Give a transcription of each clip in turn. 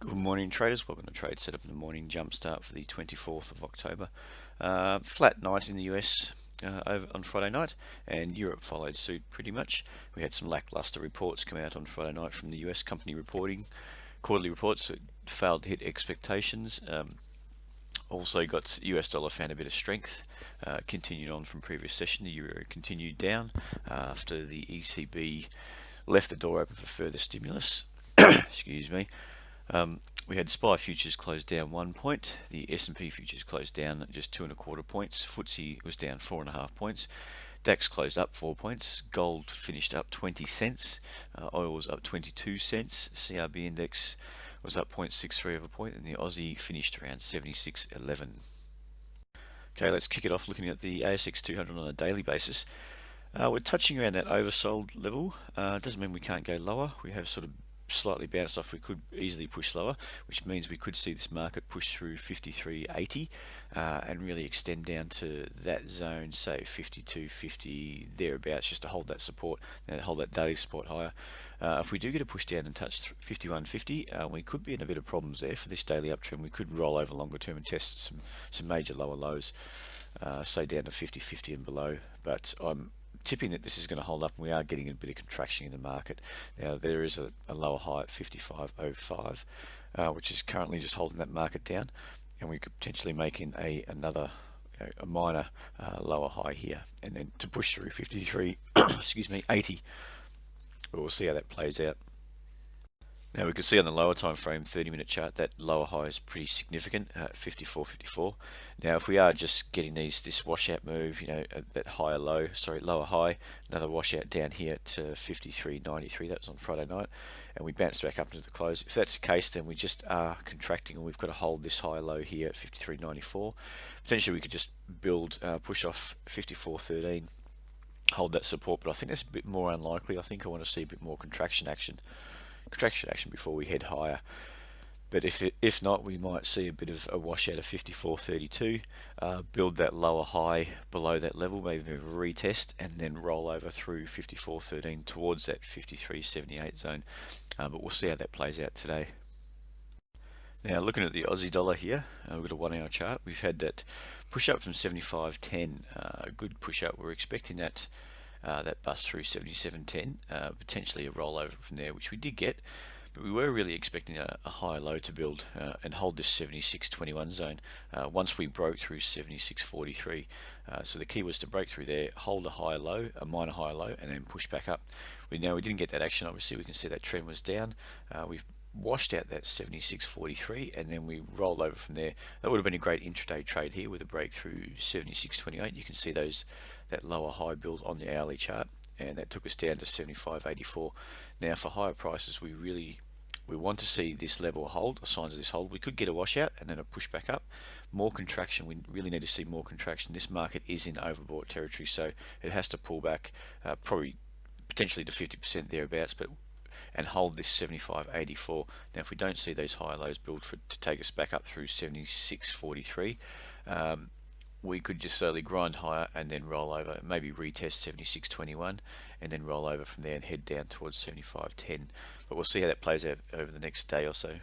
Good morning, traders. Welcome to Trade Setup in the morning jumpstart for the 24th of October. Flat night in the US over on Friday night, and Europe followed suit pretty much. We had some lackluster reports come out on Friday night from the US company reporting, quarterly reports that failed to hit expectations. Also got US dollar found a bit of strength, continued on from previous session. The euro continued down after the ECB left the door open for further stimulus. Excuse me. We had SPY futures closed down 1 point. The S&P futures closed down just 2.25 points. FTSE was down 4.5 points. DAX closed up 4 points. Gold finished up 20 cents. Oil was up 22 cents. CRB index was up 0.63 of a point, and the Aussie finished around 76.11. Okay, let's kick it off looking at the ASX 200 on a daily basis. We're touching around that oversold level. Doesn't mean we can't go lower. We have sort of slightly bounced off. We could easily push lower, which means we could see this market push through 53.80 and really extend down to that zone, say 52.50 thereabouts, just to hold that support and hold that daily support higher. If we do get a push down and touch 51.50, we could be in a bit of problems there for this daily uptrend. We could roll over longer term and test some major lower lows, say down to 50.50 and below. But I'm tipping that this is going to hold up, and we are getting a bit of contraction in the market. Now there is a lower high at 55.05, which is currently just holding that market down, and we could potentially make in another a minor lower high here, and then to push through 53 excuse me 80. But we'll see how that plays out. Now we can see on the lower time frame 30-minute chart that lower high is pretty significant at 54.54. Now if we are just getting this washout move, that lower high, another washout down here to 53.93, that was on Friday night, and we bounced back up into the close. If that's the case, then we just are contracting, and we've got to hold this high low here at 53.94. Potentially we could just build, push off 54.13, hold that support, but I think that's a bit more unlikely. I think I want to see a bit more contraction action before we head higher. But if not, we might see a bit of a washout of 54.32, build that lower high below that level, maybe a retest, and then roll over through 54.13 towards that 53.78 zone. But we'll see how that plays out today. Now looking at the Aussie dollar here, we've got a 1 hour chart. We've had that push up from 75.10, a good push up. We're expecting that bust through 77.10, potentially a rollover from there, which we did get, but we were really expecting a higher low to build and hold this 76.21 zone once we broke through 76.43. So the key was to break through there, hold a higher low, a minor higher low, and then push back up. Now we didn't get that action. Obviously we can see that trend was down. We've washed out that 76.43, and then we rolled over from there. That would have been a great intraday trade here with a breakthrough 76.28. You can see that lower high build on the hourly chart, and that took us down to 75.84. Now for higher prices, we want to see this level hold, or signs of this hold. We could get a washout and then a push back up. More contraction, we really need to see more contraction. This market is in overbought territory, so it has to pull back probably potentially to 50% thereabouts, and hold this 75.84. Now if we don't see those high lows build to take us back up through 76.43, we could just slowly grind higher and then roll over, maybe retest 76.21, and then roll over from there and head down towards 75.10. But we'll see how that plays out over the next day or so.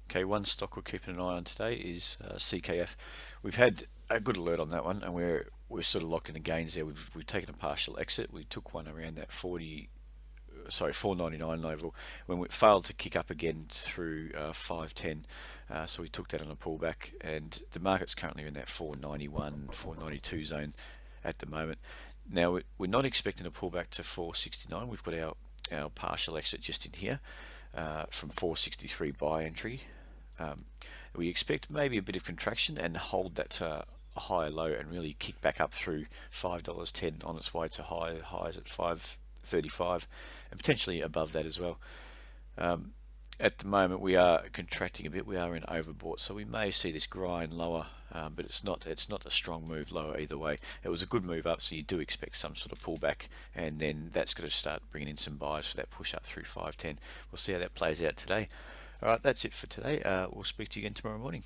Okay, one stock we're keeping an eye on today is CKF. We've had a good alert on that one, and we're sort of locked in the gains there. We've taken a partial exit. We took one around that 4.99 level when we failed to kick up again through 5.10, so we took that on a pullback, and the market's currently in that 4.91 4.92 zone at the moment. Now we're not expecting a pullback to 4.69. We've got our partial exit just in here from 4.63 buy entry. We expect maybe a bit of contraction and hold that a higher low and really kick back up through $5.10 on its way to highs at 5.35 and potentially above that as well. At the moment we are contracting a bit. We are in overbought, so we may see this grind lower, but it's not a strong move lower either way. It was a good move up, so you do expect some sort of pullback, and then that's going to start bringing in some buys for that push up through 5.10. We'll see how that plays out today. All right, that's it for today. We'll speak to you again tomorrow morning.